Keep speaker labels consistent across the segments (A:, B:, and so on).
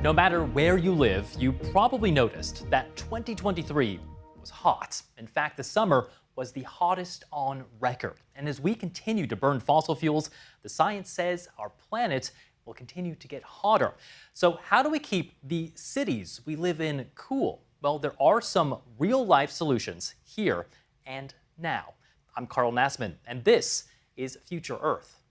A: No matter where you live, you probably noticed that 2023 was hot. In fact, the summer was the hottest on record. And as we continue to burn fossil fuels, the science says our planet will continue to get hotter. So how do we keep the cities we live in cool? Well, there are some real-life solutions here and now. I'm Carl Nasman, and this is Future Earth.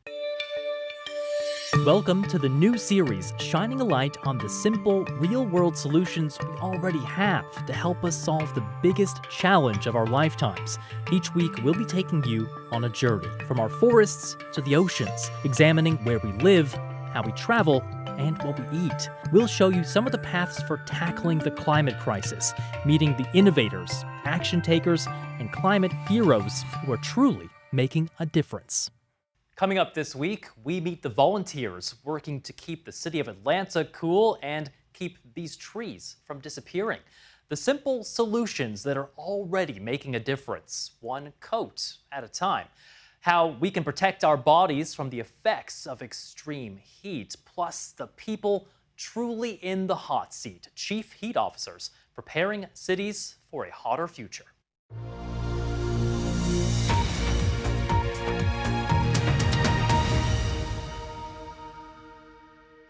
A: Welcome to the new series shining a light on the simple, real-world solutions we already have to help us solve the biggest challenge of our lifetimes. Each week, we'll be taking you on a journey from our forests to the oceans, examining where we live, how we travel, and what we eat. We'll show you some of the paths for tackling the climate crisis, meeting the innovators, action takers, and climate heroes who are truly making a difference. Coming up this week, we meet the volunteers working to keep the city of Atlanta cool and keep these trees from disappearing. The simple solutions that are already making a difference, one coat at a time. How we can protect our bodies from the effects of extreme heat, plus the people truly in the hot seat, chief heat officers preparing cities for a hotter future.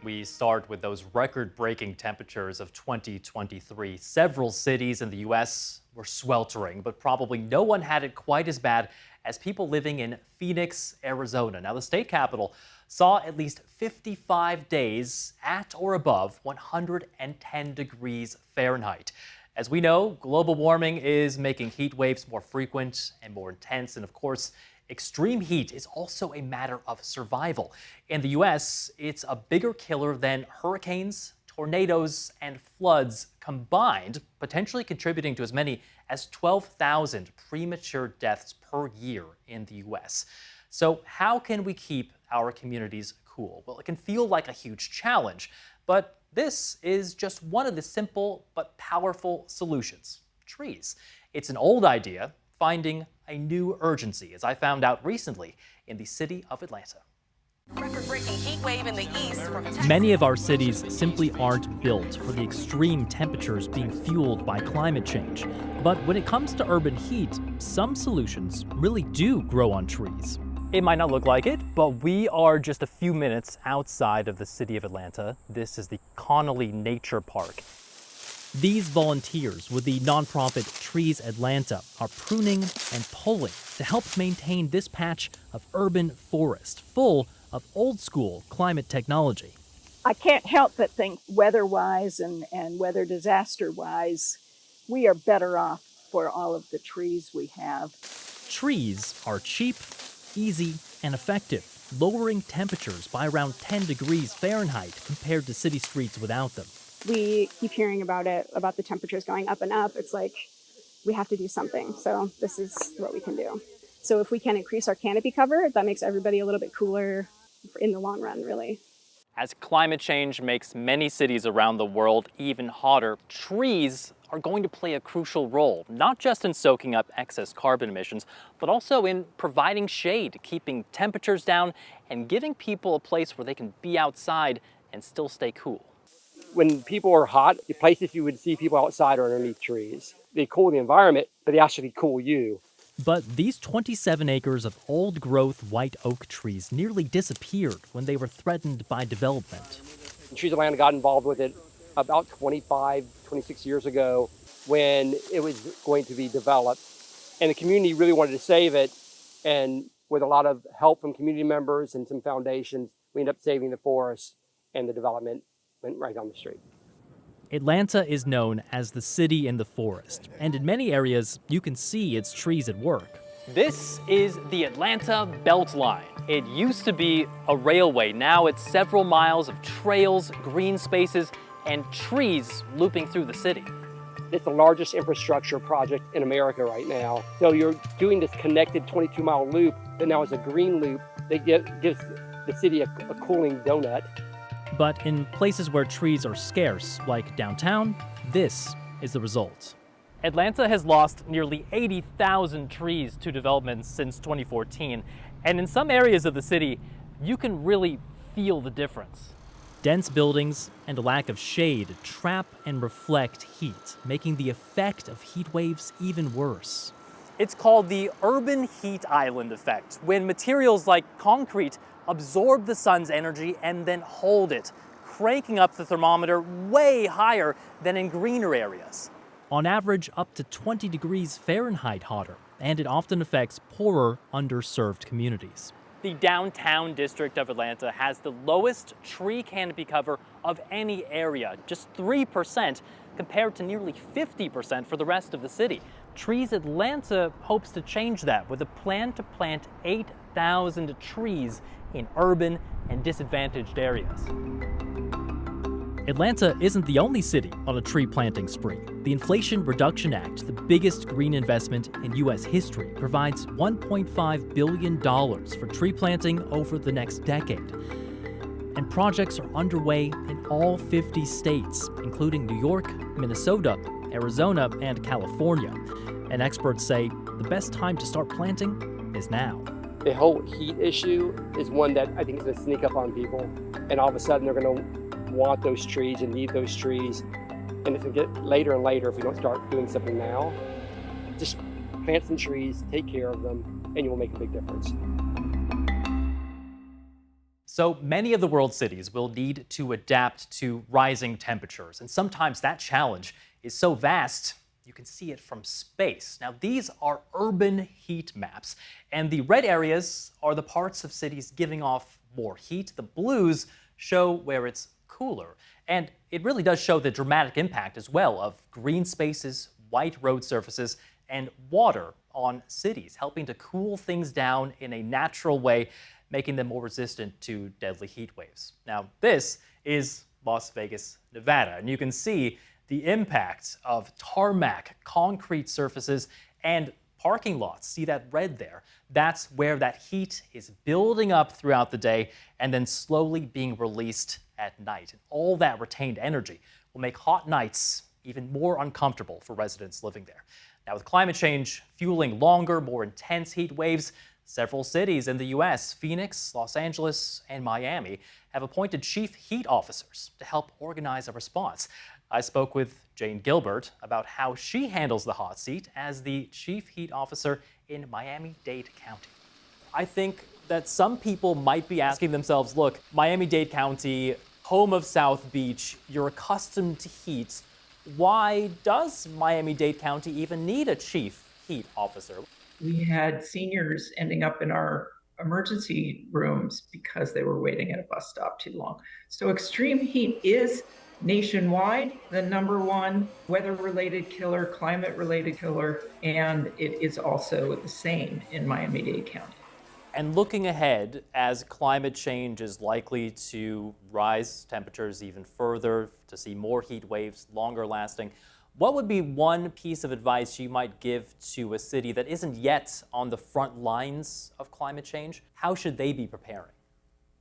A: We start with those record-breaking temperatures of 2023. Several cities in the U.S. were sweltering, but probably no one had it quite as bad as people living in Phoenix, Arizona. Now, the state capital saw at least 55 days at or above 110 degrees Fahrenheit. As we know, global warming is making heat waves more frequent and more intense, and of course, extreme heat is also a matter of survival. In the U.S., it's a bigger killer than hurricanes, tornadoes, and floods combined, potentially contributing to as many as 12,000 premature deaths per year in the U.S. So how can we keep our communities cool? Well, it can feel like a huge challenge, but this is just one of the simple but powerful solutions: trees. It's an old idea, finding a new urgency, as I found out recently in the city of Atlanta.
B: Record-breaking heat wave in the east from Texas.
A: Many of our cities simply aren't built for the extreme temperatures being fueled by climate change. But when it comes to urban heat, some solutions really do grow on trees. It might not look like it, but we are just a few minutes outside of the city of Atlanta. This is the Connolly Nature Park. These volunteers with the nonprofit Trees Atlanta are pruning and pulling to help maintain this patch of urban forest full of old-school climate technology.
C: I can't help but think weather-wise and weather disaster-wise, we are better off for all of the trees we have.
A: Trees are cheap, easy, and effective, lowering temperatures by around 10 degrees Fahrenheit compared to city streets without them.
D: We keep hearing about it, about the temperatures going up and up. It's like we have to do something. So this is what we can do. So if we can increase our canopy cover, that makes everybody a little bit cooler in the long run, really.
A: As climate change makes many cities around the world even hotter, trees are going to play a crucial role, not just in soaking up excess carbon emissions, but also in providing shade, keeping temperatures down, and giving people a place where they can be outside and still stay cool.
E: When people are hot, the places you would see people outside are underneath trees. They cool the environment, but they actually cool you.
A: But these 27 acres of old-growth white oak trees nearly disappeared when they were threatened by development.
E: Trees Atlanta got involved with it about 25, 26 years ago when it was going to be developed. And the community really wanted to save it. And with a lot of help from community members and some foundations, we ended up saving the forest, and the development went right down the street.
A: Atlanta is known as the city in the forest, and in many areas, you can see its trees at work. This is the Atlanta Beltline. It used to be a railway. Now it's several miles of trails, green spaces, and trees looping through the city.
E: It's the largest infrastructure project in America right now. So you're doing this connected 22-mile loop that now is a green loop that gives the city a cooling donut.
A: But in places where trees are scarce, like downtown, this is the result. Atlanta has lost nearly 80,000 trees to development since 2014, and in some areas of the city, you can really feel the difference. Dense buildings and a lack of shade trap and reflect heat, making the effect of heat waves even worse. It's called the urban heat island effect, when materials like concrete absorb the sun's energy and then hold it, cranking up the thermometer way higher than in greener areas. On average, up to 20 degrees Fahrenheit hotter, and it often affects poorer, underserved communities. The downtown district of Atlanta has the lowest tree canopy cover of any area, just 3%, compared to nearly 50% for the rest of the city. Trees Atlanta hopes to change that with a plan to plant 8,000 trees in urban and disadvantaged areas. Atlanta isn't the only city on a tree planting spree. The Inflation Reduction Act, the biggest green investment in U.S. history, provides $1.5 billion for tree planting over the next decade. And projects are underway in all 50 states, including New York, Minnesota, Arizona, and California. And experts say the best time to start planting is now.
E: The whole heat issue is one that I think is going to sneak up on people, and all of a sudden they're going to want those trees and need those trees, and it's going to get later and later if we don't start doing something now. Just plant some trees, take care of them, and you will make a big difference.
A: So many of the world's cities will need to adapt to rising temperatures, and sometimes that challenge is so vast you can see it from space. Now, these are urban heat maps, and the red areas are the parts of cities giving off more heat. The blues show where it's cooler. And it really does show the dramatic impact as well of green spaces, white road surfaces, and water on cities, helping to cool things down in a natural way, making them more resistant to deadly heat waves. Now, this is Las Vegas, Nevada, and you can see the impact of tarmac, concrete surfaces, and parking lots. See that red there? That's where that heat is building up throughout the day and then slowly being released at night. And all that retained energy will make hot nights even more uncomfortable for residents living there. Now, with climate change fueling longer, more intense heat waves, several cities in the U.S., Phoenix, Los Angeles, and Miami, have appointed chief heat officers to help organize a response. I spoke with Jane Gilbert about how she handles the hot seat as the chief heat officer in Miami-Dade County. I think that some people might be asking themselves, look, Miami-Dade County, home of South Beach, you're accustomed to heat. Why does Miami-Dade County even need a chief heat officer?
F: We had seniors ending up in our emergency rooms because they were waiting at a bus stop too long. So extreme heat is nationwide the #1 weather-related killer, climate-related killer, and it is also the same in Miami-Dade County.
A: And looking ahead, as climate change is likely to rise temperatures even further, to see more heat waves, longer lasting, what would be one piece of advice you might give to a city that isn't yet on the front lines of climate change? How should they be preparing?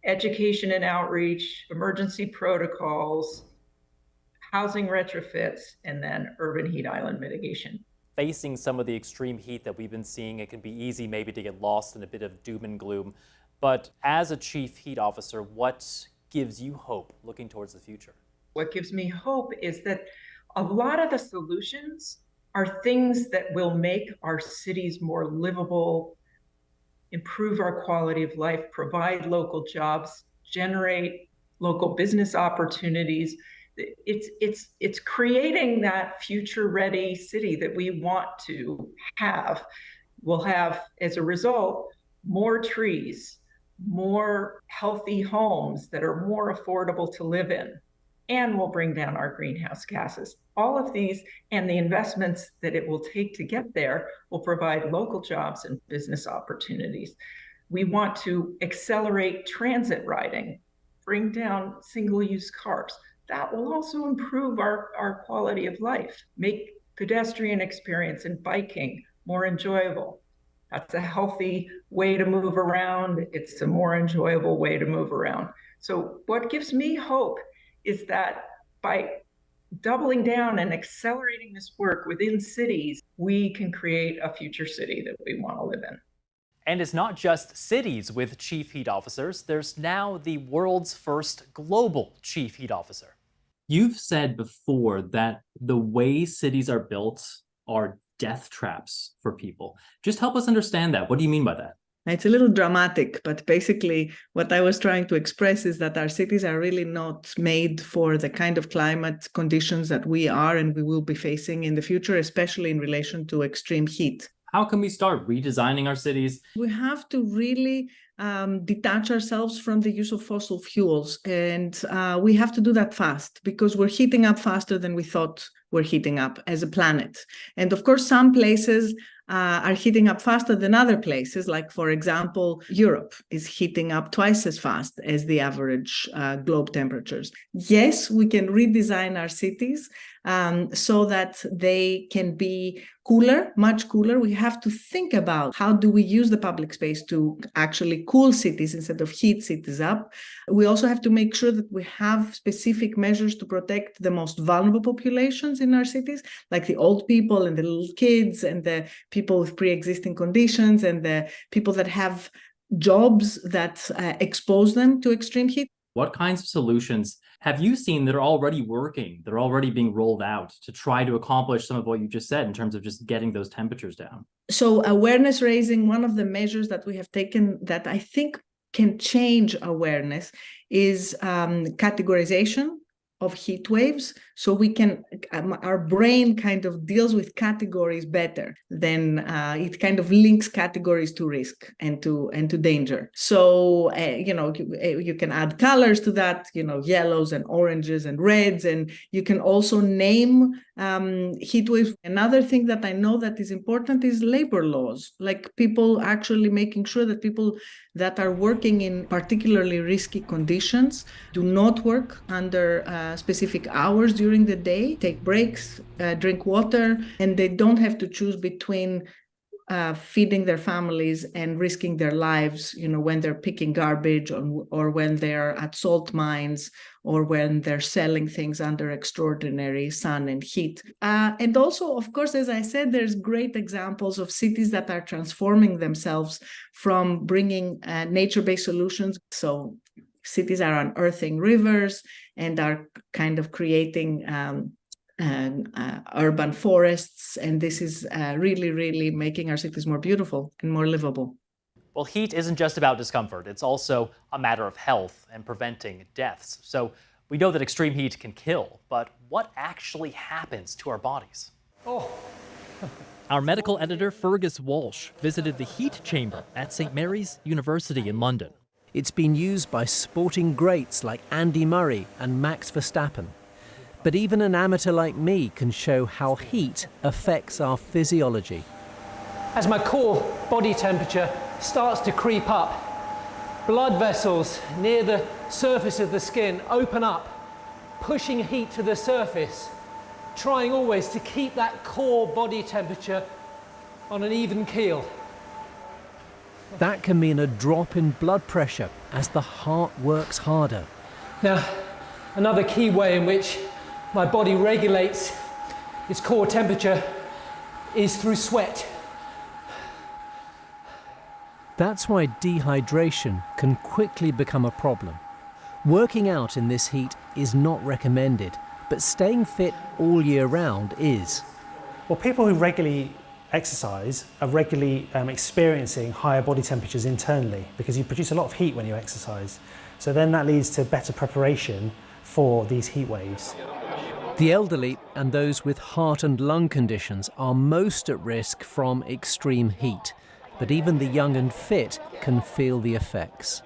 F: Education and outreach, emergency protocols, housing retrofits, and then urban heat island mitigation.
A: Facing some of the extreme heat that we've been seeing, it can be easy maybe to get lost in a bit of doom and gloom. But as a chief heat officer, what gives you hope looking towards the future?
F: What gives me hope is that a lot of the solutions are things that will make our cities more livable, improve our quality of life, provide local jobs, generate local business opportunities. It's creating that future-ready city that we want to have. We'll have, as a result, more trees, more healthy homes that are more affordable to live in, and will bring down our greenhouse gases. All of these and the investments that it will take to get there will provide local jobs and business opportunities. We want to accelerate transit riding, bring down single-use cars. That will also improve our quality of life, make pedestrian experience and biking more enjoyable. That's a healthy way to move around. It's a more enjoyable way to move around. So what gives me hope is that by doubling down and accelerating this work within cities, we can create a future city that we want to live in.
A: And it's not just cities with chief heat officers, there's now the world's first global chief heat officer. You've said before that the way cities are built are death traps for people. Just help us understand that. What do you mean by that?
G: It's a little dramatic, but basically what I was trying to express is that our cities are really not made for the kind of climate conditions that we are and we will be facing in the future, especially in relation to extreme heat.
A: How can we start redesigning our cities?
G: We have to really detach ourselves from the use of fossil fuels. And we have to do that fast because we're heating up faster than we thought we're heating up as a planet. And of course, some places are heating up faster than other places. Like, for example, Europe is heating up twice as fast as the average globe temperatures. Yes, we can redesign our cities so that they can be cooler, much cooler. We have to think about how do we use the public space to actually cool cities instead of heat cities up. We also have to make sure that we have specific measures to protect the most vulnerable populations in our cities, like the old people and the little kids and the people with pre-existing conditions and the people that have jobs that expose them to extreme heat.
A: What kinds of solutions have you seen that are already working, that are already being rolled out to try to accomplish some of what you just said in terms of just getting those temperatures down?
G: So awareness raising, one of the measures that we have taken that I think can change awareness is categorization of heat waves. So we can, our brain kind of deals with categories better than it kind of links categories to risk and to danger. So, you can add colors to that, yellows and oranges and reds, and you can also name heat waves. Another thing that I know that is important is labor laws, like people actually making sure that people that are working in particularly risky conditions do not work under specific hours during the day, take breaks, drink water, and they don't have to choose between feeding their families and risking their lives, when they're picking garbage or when they're at salt mines or when they're selling things under extraordinary sun and heat. And also, of course, as I said, there's great examples of cities that are transforming themselves from bringing nature-based solutions. So cities are unearthing rivers and are kind of creating urban forests. And this is really, really making our cities more beautiful and more livable.
A: Well, heat isn't just about discomfort. It's also a matter of health and preventing deaths. So we know that extreme heat can kill, but what actually happens to our bodies? Our medical editor, Fergus Walsh, visited the heat chamber at St. Mary's University in London.
H: It's been used by sporting greats like Andy Murray and Max Verstappen. But even an amateur like me can show how heat affects our physiology.
I: As my core body temperature starts to creep up, blood vessels near the surface of the skin open up, pushing heat to the surface, trying always to keep that core body temperature on an even keel.
H: That can mean a drop in blood pressure as the heart works harder.
I: Now, another key way in which my body regulates its core temperature is through sweat.
H: That's why dehydration can quickly become a problem. Working out in this heat is not recommended, but staying fit all year round is.
J: Well, people who regularly exercise are regularly experiencing higher body temperatures internally because you produce a lot of heat when you exercise. So then that leads to better preparation for these heat waves.
H: The elderly and those with heart and lung conditions are most at risk from extreme heat, but even the young and fit can feel the effects.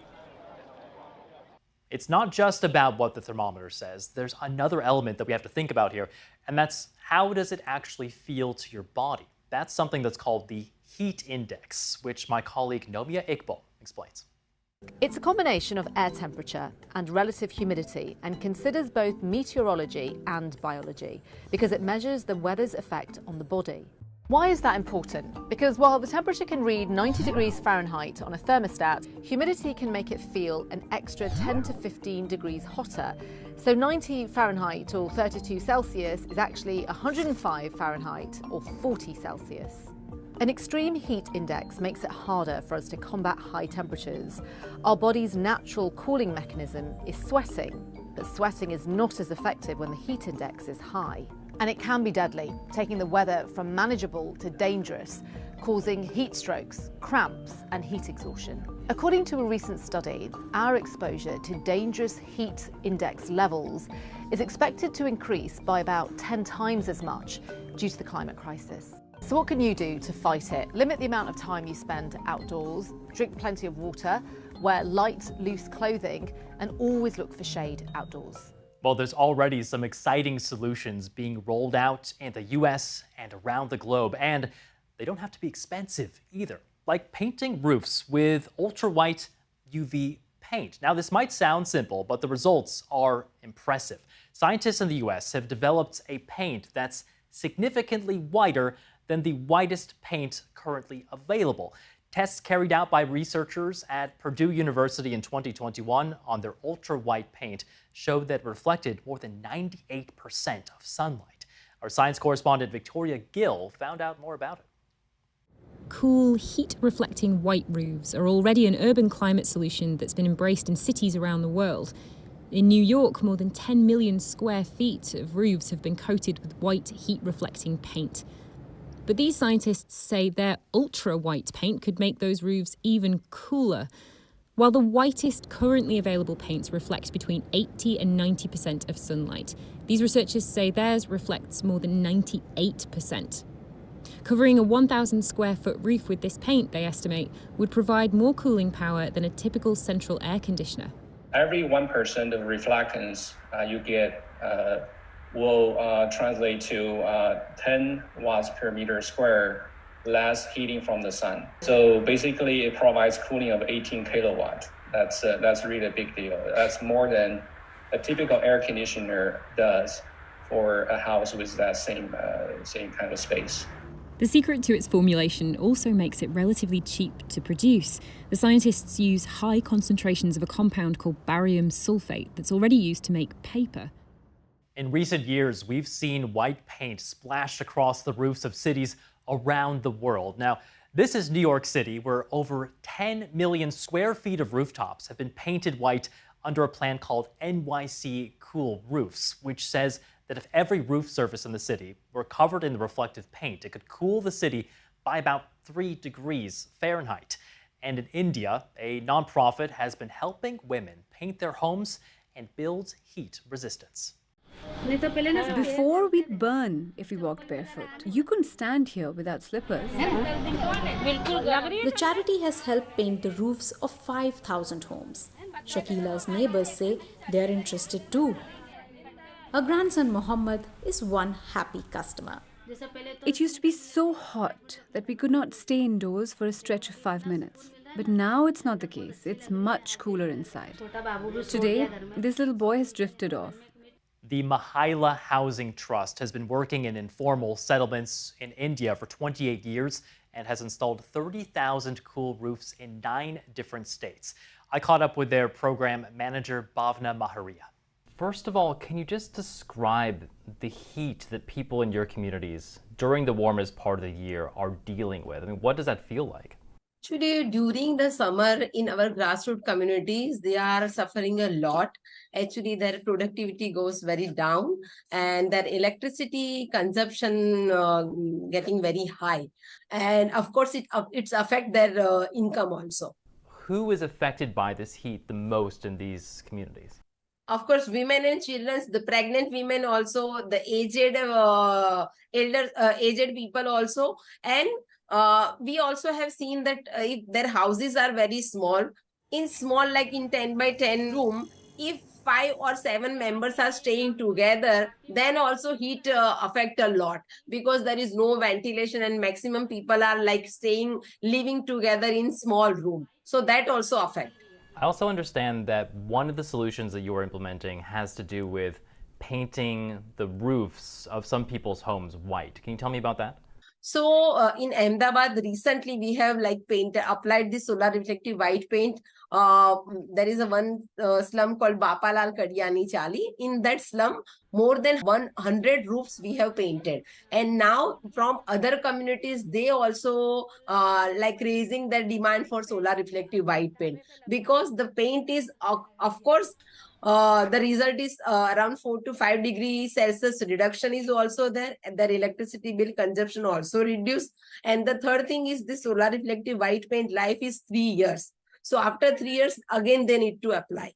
A: It's not just about what the thermometer says. There's another element that we have to think about here, and that's how does it actually feel to your body? That's something that's called the heat index, which my colleague Nomia Iqbal explains.
K: It's a combination of air temperature and relative humidity and considers both meteorology and biology because it measures the weather's effect on the body. Why is that important? Because while the temperature can read 90 degrees Fahrenheit on a thermostat, humidity can make it feel an extra 10 to 15 degrees hotter. So 90 Fahrenheit or 32 Celsius is actually 105 Fahrenheit or 40 Celsius. An extreme heat index makes it harder for us to combat high temperatures. Our body's natural cooling mechanism is sweating, but sweating is not as effective when the heat index is high. And it can be deadly, taking the weather from manageable to dangerous, causing heat strokes, cramps, and heat exhaustion. According to a recent study, our exposure to dangerous heat index levels is expected to increase by about 10 times as much due to the climate crisis. So what can you do to fight it? Limit the amount of time you spend outdoors, drink plenty of water, wear light, loose clothing, and always look for shade outdoors.
A: Well, there's already some exciting solutions being rolled out in the US and around the globe, and they don't have to be expensive either, like painting roofs with ultra-white UV paint. Now, this might sound simple, but the results are impressive. Scientists in the US have developed a paint that's significantly whiter than the whitest paint currently available. Tests carried out by researchers at Purdue University in 2021 on their ultra-white paint showed that it reflected more than 98% of sunlight. Our science correspondent Victoria Gill found out more about it.
L: Cool, heat-reflecting white roofs are already an urban climate solution that's been embraced in cities around the world. In New York, more than 10 million square feet of roofs have been coated with white, heat-reflecting paint. But these scientists say their ultra-white paint could make those roofs even cooler. While the whitest currently available paints reflect between 80 and 90% of sunlight, these researchers say theirs reflects more than 98%. Covering a 1,000 square foot roof with this paint, they estimate, would provide more cooling power than a typical central air conditioner.
M: Every 1% of reflectance you get will translate to 10 watts per meter square less heating from the sun. So basically it provides cooling of 18 kilowatt. That's really a big deal. That's more than a typical air conditioner does for a house with that same kind of space.
L: The secret to its formulation also makes it relatively cheap to produce. The scientists use high concentrations of a compound called barium sulfate that's already used to make paper.
A: In recent years, we've seen white paint splashed across the roofs of cities around the world. Now, this is New York City, where over 10 million square feet of rooftops have been painted white under a plan called NYC Cool Roofs, which says that if every roof surface in the city were covered in the reflective paint, it could cool the city by about 3 degrees Fahrenheit. And in India, a nonprofit has been helping women paint their homes and build heat resistance.
N: Before, we'd burn if we walked barefoot. You couldn't stand here without slippers.
O: The charity has helped paint the roofs of 5,000 homes. Shakila's neighbors say they're interested too. Her grandson Mohammed is one happy customer.
N: It used to be so hot that we could not stay indoors for a stretch of 5 minutes. But now it's not the case. It's much cooler inside. Today, this little boy has drifted off.
A: The Mahila Housing Trust has been working in informal settlements in India for 28 years and has installed 30,000 cool roofs in 9 different states. I caught up with their program manager, Bhavna Maharia. First of all, can you just describe the heat that people in your communities during the warmest part of the year are dealing with? I mean, what does that feel like?
P: Today, during the summer in our grassroots communities, they are suffering a lot. Actually, their productivity goes very down and their electricity consumption getting very high. And of course, it's affect their income also.
A: Who is affected by this heat the most in these communities?
P: Of course, women and children, the pregnant women also, the aged, aged people also. And we also have seen that if their houses are very small, like in 10 by 10 room, if 5 or 7 members are staying together, then also heat affect a lot because there is no ventilation and maximum people are like living together in small room. So that also affect.
A: I also understand that one of the solutions that you are implementing has to do with painting the roofs of some people's homes white. Can you tell me about that?
P: So in Ahmedabad, recently we have like applied this solar reflective white paint. There is one slum called Bapalal Kadiani Chali. In that slum, more than 100 roofs we have painted. And now from other communities, they also like raising their demand for solar reflective white paint, because the paint is, of course, the result is around 4 to 5 degrees Celsius reduction is also there. Their electricity bill consumption also reduced. And the third thing is the solar reflective white paint life is 3 years. So after 3 years, again, they need to apply.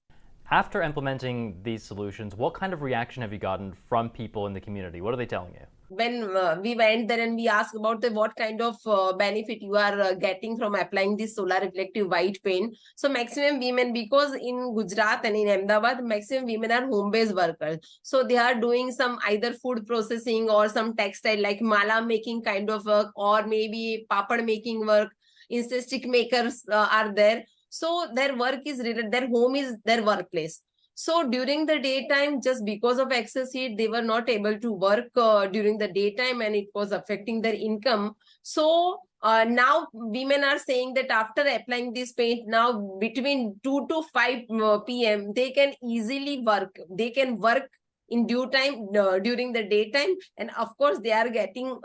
A: After implementing these solutions, what kind of reaction have you gotten from people in the community? What are they telling you?
P: When we went there and we asked about what kind of benefit you are getting from applying this solar reflective white paint. So maximum women, because in Gujarat and in Ahmedabad, maximum women are home-based workers. So they are doing some either food processing or some textile like mala making kind of work, or maybe papad making work. Instead, stick makers are there. So their work is related, their home is their workplace. So during the daytime, just because of excess heat, they were not able to work during the daytime, and it was affecting their income. So now women are saying that after applying this paint, now between 2 to 5 p.m., they can easily work. They can work in due time during the daytime. And of course, they are getting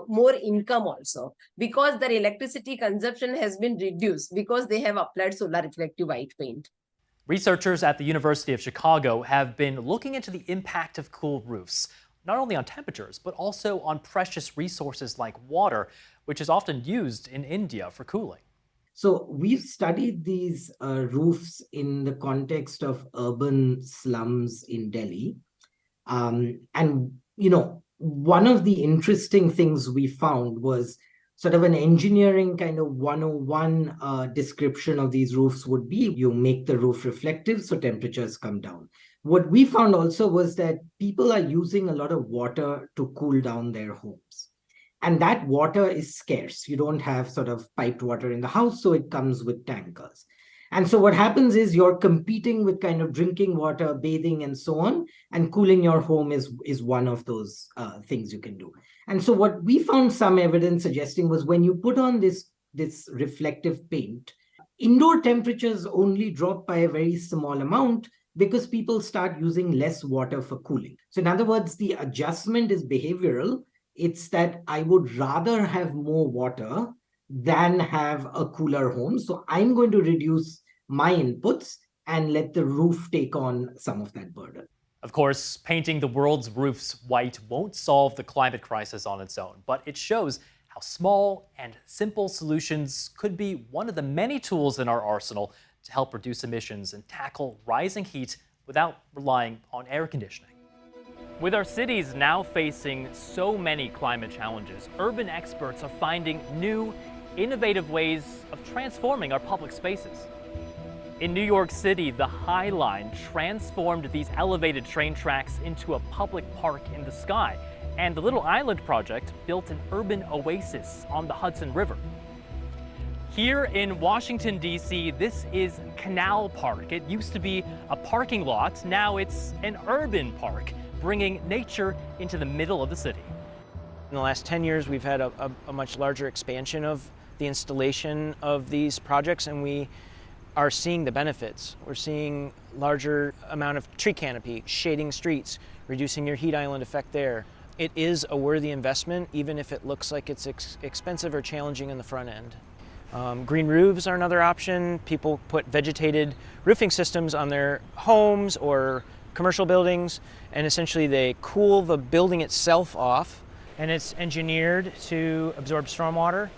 P: more income also, because their electricity consumption has been reduced because they have applied solar reflective white paint.
A: Researchers at the University of Chicago have been looking into the impact of cool roofs, not only on temperatures, but also on precious resources like water, which is often used in India for cooling.
Q: So we've studied these roofs in the context of urban slums in Delhi. And, you know, one of the interesting things we found was sort of an engineering kind of 101 description of these roofs would be, you make the roof reflective so temperatures come down. What we found also was that people are using a lot of water to cool down their homes. And that water is scarce. You don't have sort of piped water in the house, so it comes with tankers. And so what happens is you're competing with kind of drinking water, bathing, and so on, and cooling your home is one of those things you can do. And so what we found some evidence suggesting was when you put on this reflective paint, indoor temperatures only drop by a very small amount because people start using less water for cooling. So in other words, the adjustment is behavioral. It's that I would rather have more water than have a cooler home. So I'm going to reduce my inputs and let the roof take on some of that burden.
A: Of course, painting the world's roofs white won't solve the climate crisis on its own, but it shows how small and simple solutions could be one of the many tools in our arsenal to help reduce emissions and tackle rising heat without relying on air conditioning. With our cities now facing so many climate challenges, urban experts are finding new, innovative ways of transforming our public spaces. In New York City, the High Line transformed these elevated train tracks into a public park in the sky, and the Little Island Project built an urban oasis on the Hudson River. Here in Washington, D.C., this is Canal Park. It used to be a parking lot. Now it's an urban park, bringing nature into the middle of the city.
R: In the last 10 years, we've had a much larger expansion of the installation of these projects, and we are seeing the benefits. We're seeing larger amount of tree canopy, shading streets, reducing your heat island effect there. It is a worthy investment, even if it looks like it's expensive or challenging in the front end. Green roofs are another option. People put vegetated roofing systems on their homes or commercial buildings, and essentially they cool the building itself off, and it's engineered to absorb stormwater,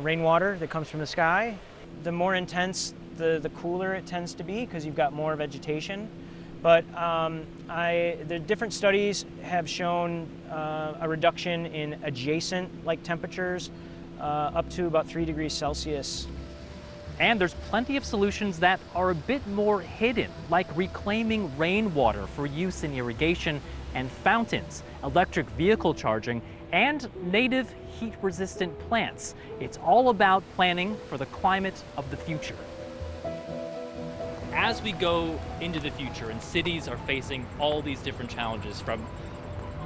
R: rainwater that comes from the sky. The more intense, the cooler it tends to be because you've got more vegetation. But the different studies have shown a reduction in adjacent temperatures up to about 3 degrees Celsius.
A: And there's plenty of solutions that are a bit more hidden, like reclaiming rainwater for use in irrigation and fountains, electric vehicle charging, and native heat-resistant plants. It's all about planning for the climate of the future. As we go into the future and cities are facing all these different challenges, from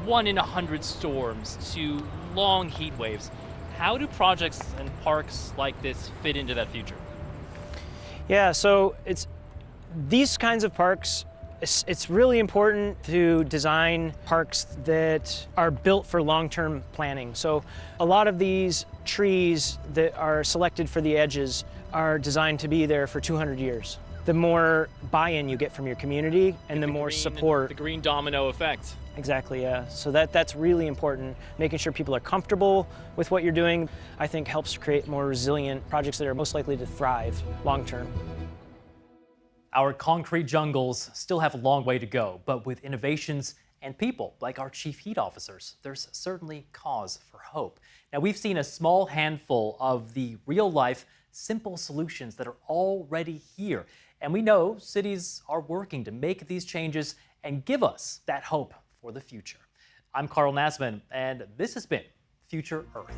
A: 1 in 100 storms to long heat waves. How do projects and parks like this fit into that future?
R: Yeah, so these kinds of parks, it's really important to design parks that are built for long-term planning. So a lot of these trees that are selected for the edges are designed to be there for 200 years. The more buy-in you get from your community and the more support.
A: The green domino effect.
R: Exactly, yeah. So that's really important. Making sure people are comfortable with what you're doing, I think helps create more resilient projects that are most likely to thrive long-term.
A: Our concrete jungles still have a long way to go, but with innovations and people like our chief heat officers, there's certainly cause for hope. Now, we've seen a small handful of the real-life, simple solutions that are already here. And we know cities are working to make these changes and give us that hope for the future. I'm Carl Nasman, and this has been Future Earth.